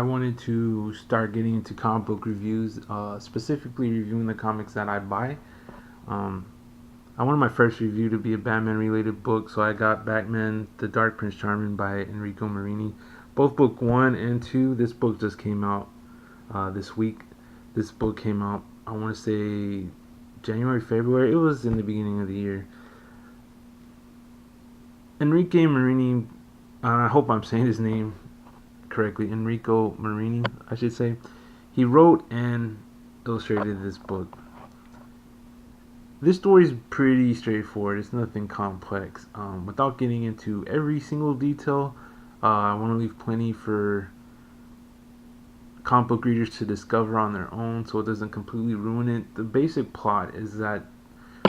I wanted to start getting into comic book reviews, specifically reviewing the comics that I buy. Um, I wanted my first review to be a Batman related book, so I got Batman The Dark Prince Charming by Enrico Marini. Both book 1 and 2, this book just came out this week. This book came out, I want to say, January, February. It was in the beginning of the year. Enrico Marini, I hope I'm saying his name correctly, Enrico Marini, I should say. He wrote and illustrated this book. This story is pretty straightforward. It's nothing complex. Without getting into every single detail, I want to leave plenty for comic book readers to discover on their own, so it doesn't completely ruin it. The basic plot is that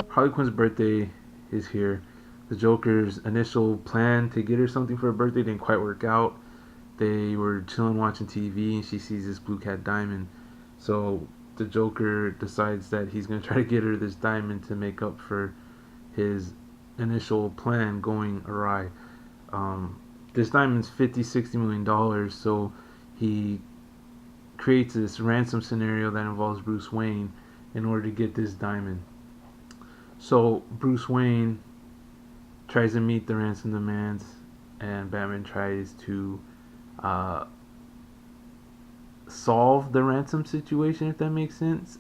Harley Quinn's birthday is here. The Joker's initial plan to get her something for her birthday didn't quite work out. They were chilling watching TV and she sees this blue cat diamond. So the Joker decides that he's going to try to get her this diamond to make up for his initial plan going awry. This diamond's $50-60 million, so he creates this ransom scenario that involves Bruce Wayne in order to get this diamond. So Bruce Wayne tries to meet the ransom demands, and Batman tries to solve the ransom situation, if that makes sense.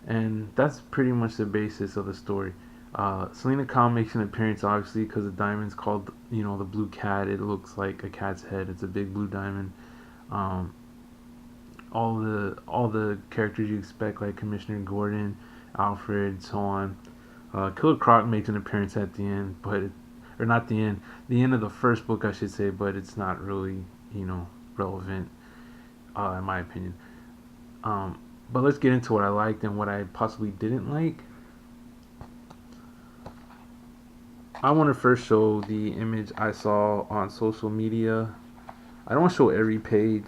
And that's pretty much the basis of the story. Selena Kyle makes an appearance, obviously, because the diamond's called, the blue cat. It looks like a cat's head. It's a big blue diamond. All the characters you expect, like Commissioner Gordon, Alfred, so on. Killer Croc makes an appearance at the end, or not the end of the first book, I should say, but it's not really, relevant, in my opinion. But let's get into what I liked and what I possibly didn't like. I want to first show the image I saw on social media. I don't want to show every page.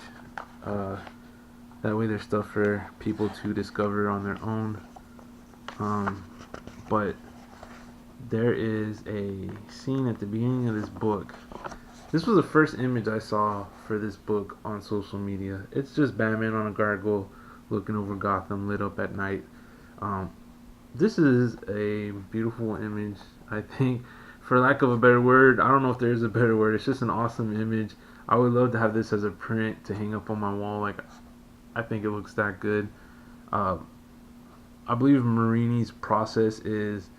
That way there's stuff for people to discover on their own. But there is a scene at the beginning of this book. This was the first image I saw for this book on social media. It's just Batman on a gargoyle looking over Gotham lit up at night. This is a beautiful image, I think. For lack of a better word, I don't know if there's a better word. It's just an awesome image. I would love to have this as a print to hang up on my wall. I think it looks that good. I believe Marini's process is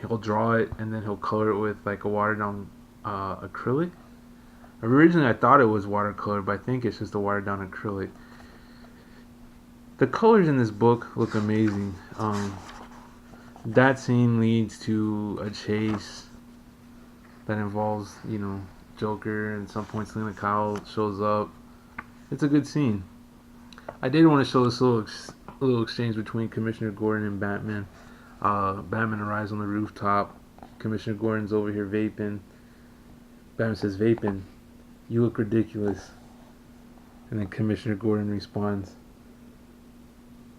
he'll draw it and then he'll color it with like a watered down acrylic. Originally I thought it was watercolor, but I think it's just a watered down acrylic. The colors in this book look amazing. That scene leads to a chase that involves, Joker, and at some point Selena Kyle shows up. It's a good scene. I did want to show this little exchange between Commissioner Gordon and Batman. Batman arrives on the rooftop. Commissioner Gordon's over here vaping. Batman says, "Vaping, you look ridiculous." And then Commissioner Gordon responds,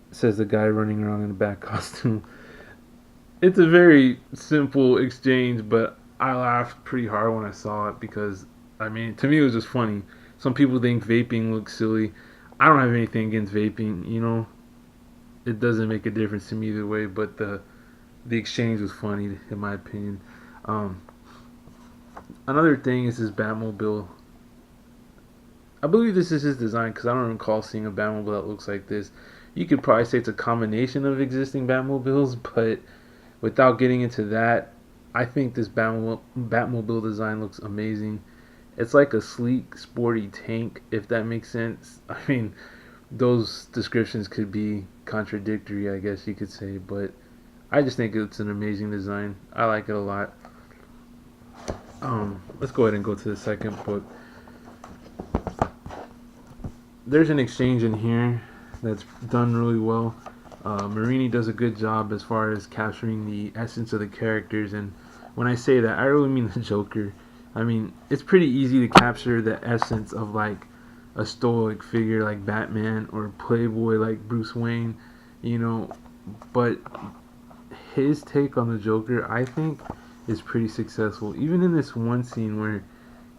says the guy running around in a bat costume. It's a very simple exchange, but I laughed pretty hard when I saw it because, to me it was just funny. Some people think vaping looks silly. I don't have anything against vaping, It doesn't make a difference to me either way, but the exchange was funny, in my opinion. Another thing is his Batmobile. I believe this is his design because I don't recall seeing a Batmobile that looks like this. You could probably say it's a combination of existing Batmobiles, but without getting into that, I think this Batmobile design looks amazing. It's like a sleek, sporty tank, if that makes sense. Those descriptions could be contradictory, I guess you could say, but I just think it's an amazing design. I like it a lot. Let's go ahead and go to the second book. There's an exchange in here that's done really well. Marini does a good job as far as capturing the essence of the characters, and when I say that, I really mean the Joker. It's pretty easy to capture the essence of like a stoic figure like Batman or a playboy like Bruce Wayne, but his take on the Joker, I think, is pretty successful. Even in this one scene where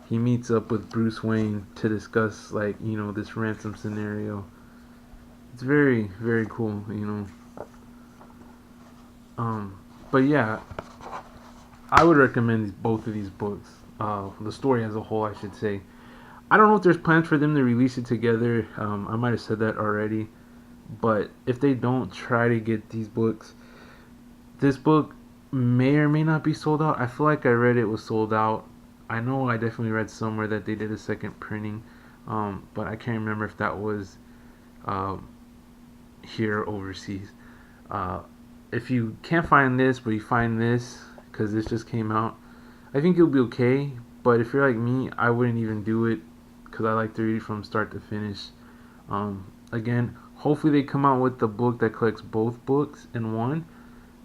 he meets up with Bruce Wayne to discuss, like, this ransom scenario. It's very, very cool, but yeah, I would recommend both of these books. The story as a whole, I should say. I don't know if there's plans for them to release it together. I might have said that already, but if they don't, try to get these books. This book may or may not be sold out. I feel like I read it was sold out. I know I definitely read somewhere that they did a second printing, but I can't remember if that was uh, here or overseas. Uh, if you can't find this, but you find this, because this just came out, I think you'll be okay. But if you're like me, I wouldn't even do it because I like to read from start to finish. Again, hopefully they come out with the book that collects both books in one.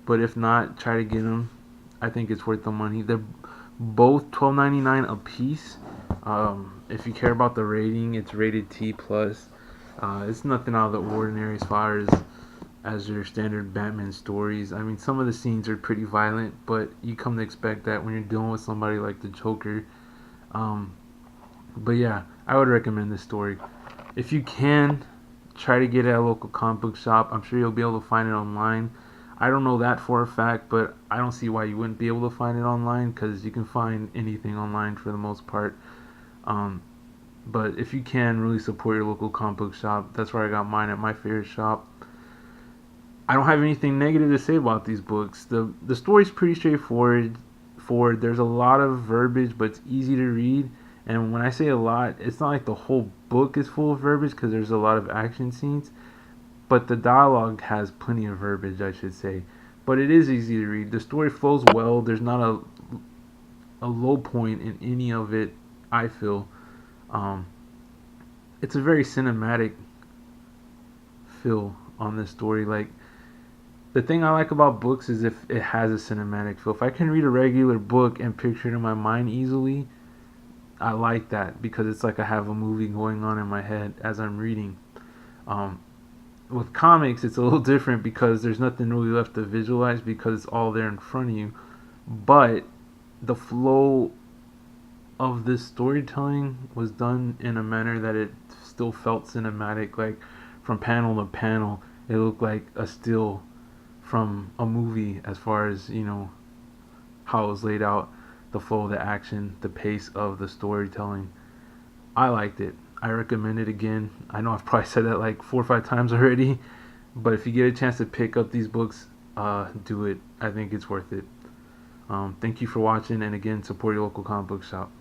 But if not, try to get them. I think it's worth the money. They're both $12.99 a piece. If you care about the rating, it's rated T plus. It's nothing out of the ordinary as far as your standard Batman stories. I mean, some of the scenes are pretty violent, but you come to expect that when you're dealing with somebody like the Joker. But yeah, I would recommend this story. If you can, try to get it at a local comic book shop. I'm sure you'll be able to find it online. I don't know that for a fact, but I don't see why you wouldn't be able to find it online because you can find anything online for the most part. But if you can, really support your local comic book shop. That's where I got mine, at my favorite shop. I don't have anything negative to say about these books. The story's pretty straightforward. There's a lot of verbiage, but it's easy to read. And when I say a lot, it's not like the whole book is full of verbiage because there's a lot of action scenes. But the dialogue has plenty of verbiage, I should say. But it is easy to read. The story flows well. There's not a low point in any of it, I feel. It's a very cinematic feel on this story. Like, the thing I like about books is if it has a cinematic feel. If I can read a regular book and picture it in my mind easily, I like that because it's like I have a movie going on in my head as I'm reading. With comics, it's a little different because there's nothing really left to visualize because it's all there in front of you. But the flow of this storytelling was done in a manner that it still felt cinematic. Like, from panel to panel, it looked like a still from a movie as far as, how it was laid out, the flow of the action, the pace of the storytelling. I liked it. I recommend it again. I know I've probably said that like 4 or 5 times already, but if you get a chance to pick up these books, do it. I think it's worth it. Thank you for watching, and again, support your local comic book shop.